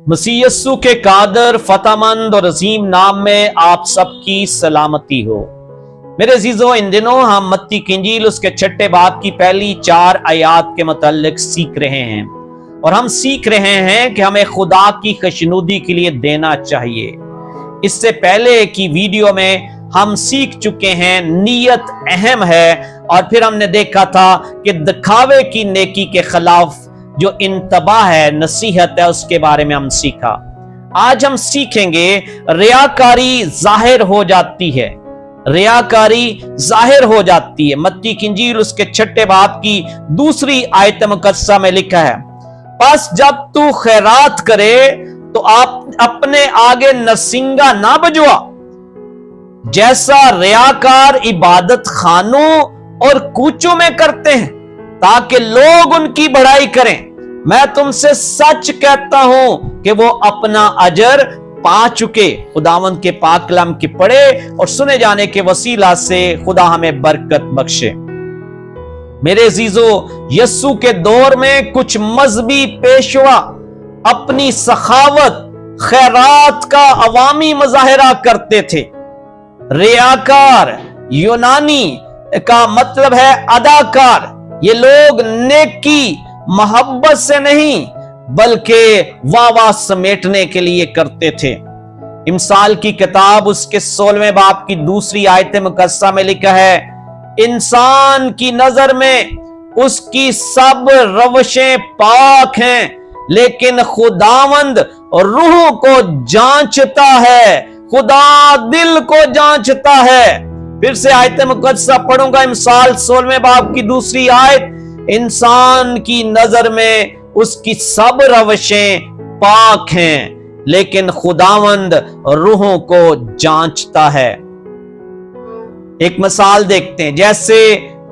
मसीह यस्सु के कादर, फतेहमंद और अजीम नाम में आप सबकी सलामती हो। मेरे अजीजों, इन दिनों हम मत्ती की इंजील उसके 6 बाब की पहली 4 आयात के मुताल्लिक सीख रहे हैं, और हम सीख रहे हैं कि हमें खुदा की खुशनुदी के लिए देना चाहिए। इससे पहले की वीडियो में हम सीख चुके हैं नीयत अहम है, और फिर हमने देखा था कि दिखावे की नेकी के खिलाफ जो इंतबाह है, नसीहत है, उसके बारे में हम सीखा। आज हम सीखेंगे रियाकारी जाहिर हो जाती है, रियाकारी जाहिर हो जाती है। मत्ती की इंजील उसके 6 बाब की दूसरी आयत मुकद्दसा में लिखा है, बस जब तू खैरात करे तो आप अपने आगे नरसिंगा ना बजवा, जैसा रियाकार इबादत खानों और कूचों में करते हैं, ताकि लोग उनकी बढ़ाई करें। मैं तुमसे सच कहता हूं कि वो अपना अजर पा चुके। खुदावंद के पाक कलाम के पढ़े और सुने जाने के वसीला से खुदा हमें बरकत बख्शे। मेरे अजीजों, यस्सु के दौर में कुछ मजहबी पेशवा अपनी सखावत खैरात का अवामी मुजाहिरा करते थे। रियाकार यूनानी का मतलब है अदाकार। ये लोग नेकी मोहब्बत से नहीं बल्कि वाह समेटने के लिए करते थे। इमसाल की किताब उसके 16वें बाब की दूसरी आयत मुकद्दसा में लिखा है, इंसान की नजर में उसकी सब रवशें पाक हैं, लेकिन खुदावंद रूह को जांचता है, खुदा दिल को जांचता है। फिर से आयत मुकद्दसा पढ़ूंगा, इमसाल 16वें बाब की दूसरी आयत, इंसान की नजर में उसकी सब रवशें पाक हैं, लेकिन खुदावंद रूहों को जांचता है। एक मिसाल देखते हैं, जैसे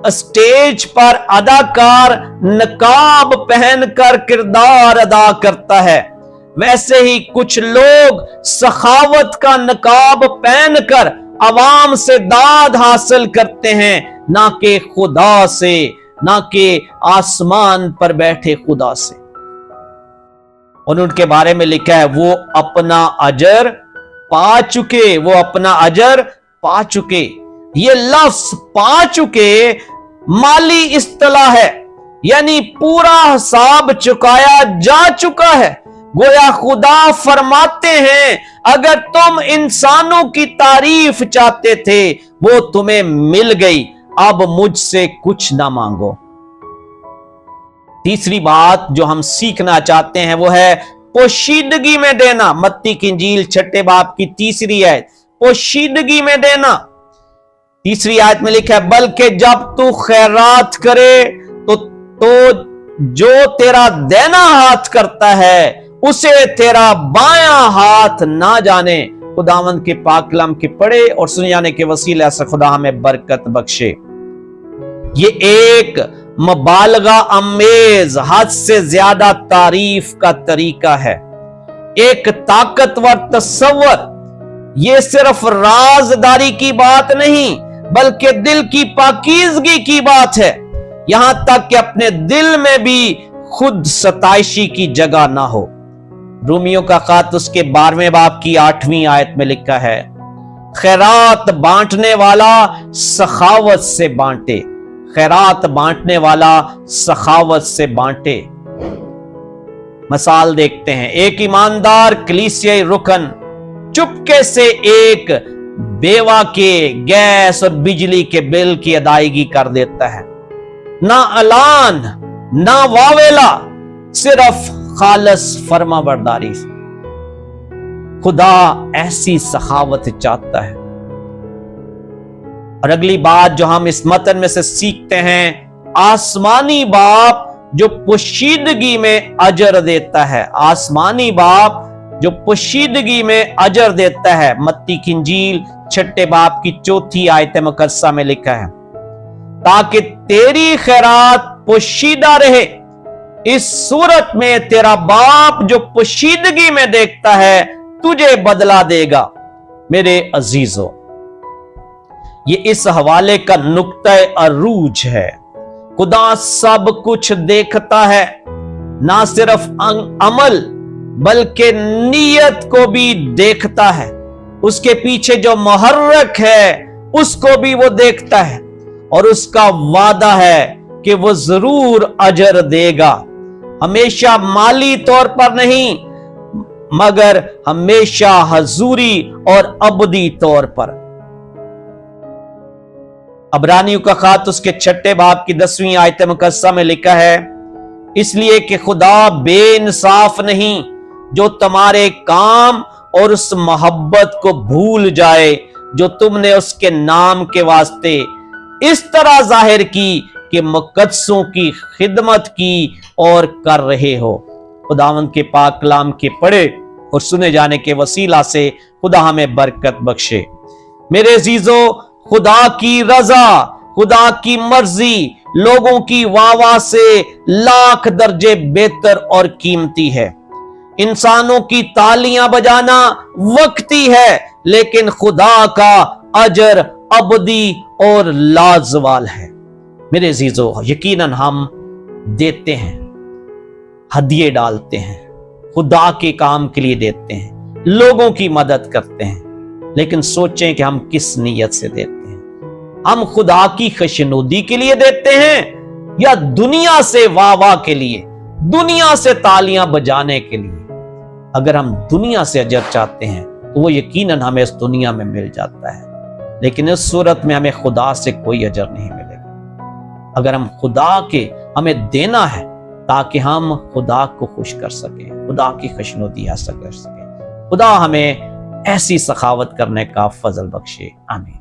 स्टेज पर अदाकार नकाब पहनकर किरदार अदा करता है, वैसे ही कुछ लोग सखावत का नकाब पहनकर अवाम से दाद हासिल करते हैं, ना कि खुदा से, ना कि आसमान पर बैठे खुदा से। और उनके बारे में लिखा है, वो अपना अजर पा चुके, वो अपना अजर पा चुके। ये लफ्ज पा चुके माली इस्तिलाह है, यानी पूरा हिसाब चुकाया जा चुका है। गोया खुदा फरमाते हैं, अगर तुम इंसानों की तारीफ चाहते थे वो तुम्हें मिल गई, अब मुझसे कुछ ना मांगो। तीसरी बात जो हम सीखना चाहते हैं वो है पोशीदगी में देना। मत्ती की इंजील 6 बाब की तीसरी आयत, पोशीदगी में देना। तीसरी आयत में लिखा है, बल्कि जब तू खैरात करे तो जो तेरा देना हाथ करता है उसे तेरा बायां हाथ ना जाने। खुदावंद के पाक कलाम के पढ़े और सुने जाने के वसीले से खुदा हमें बरकत बख्शे। ये एक मुबालगा अमेज, हद से ज्यादा तारीफ का तरीका है, एक ताकतवर तस्वर। ये सिर्फ राजदारी की बात नहीं बल्कि दिल की पाकीज़गी की बात है, यहां तक कि अपने दिल में भी खुद सताइशी की जगह ना हो। रूमियों का खत उसके 12वें बाब की 8वीं आयत में लिखा है, खैरात बांटने वाला सखावत से बांटे, खैरात बांटने वाला सखावत से बांटे। मिसाल देखते हैं, एक ईमानदार कलीसियाई रुकन चुपके से एक बेवा के गैस और बिजली के बिल की अदायगी कर देता है, ना अलान ना वावेला, सिर्फ खालस फर्मा बरदारी। खुदा ऐसी सखावत चाहता है। और अगली बात जो हम इस मतन में से सीखते हैं, आसमानी बाप जो पोशीदगी में अजर देता है, आसमानी बाप जो पोशीदगी में अजर देता है। मत्ती की इंजील 6 बाब की 4 आयत मुकद्दसा में लिखा है, ताकि तेरी खैरात पोशीदा रहे, इस सूरत में तेरा बाप जो पोशीदगी में देखता है तुझे बदला देगा। मेरे अजीजों, ये इस हवाले का नुक्ता अरूज है। खुदा सब कुछ देखता है, ना सिर्फ अमल बल्कि नीयत को भी देखता है, उसके पीछे जो मुहर्रक है उसको भी वो देखता है, और उसका वादा है कि वो जरूर अजर देगा, हमेशा माली तौर पर नहीं मगर हमेशा हजूरी और अबदी तौर पर। अबरानियों का खात उसके 6 बाब की 10वीं आयत मुकस्सा में लिखा है, इसलिए कि खुदा बेइंसाफ नहीं जो तुम्हारे काम और उस मोहब्बत को भूल जाए जो तुमने उसके नाम के वास्ते इस तरह जाहिर की कि मुकद्दसों की खिदमत की और कर रहे हो। खुदावंद के पाक कलाम के पढ़े और सुने जाने के वसीला से खुदा हमें बरकत बख्शे। मेरे अजीजों, खुदा की रजा, खुदा की मर्जी लोगों की वाह से लाख दर्जे बेहतर और कीमती है। इंसानों की तालियां बजाना वक्ती है, लेकिन खुदा का अजर अबदी और लाजवाल है। मेरे अजीजों, यकीनन हम देते हैं, हदिये डालते हैं, खुदा के काम के लिए देते हैं, लोगों की मदद करते हैं, लेकिन सोचें कि हम किस नीयत से देते हैं। हम खुदा की खुशनुदी के लिए देते हैं या दुनिया से वाह के लिए, दुनिया से तालियां बजाने के लिए? अगर हम दुनिया से अजर चाहते हैं तो वो यकीनन हमें इस दुनिया में मिल जाता है, लेकिन इस सूरत में हमें खुदा से कोई अजर नहीं मिलेगा। अगर हम खुदा के हमें देना है ताकि हम खुदा को खुश कर सकें, खुदा की खुशनुदी हासिल कर सकें। खुदा हमें ऐसी सखावत करने का फजल बख्शे। आमीन।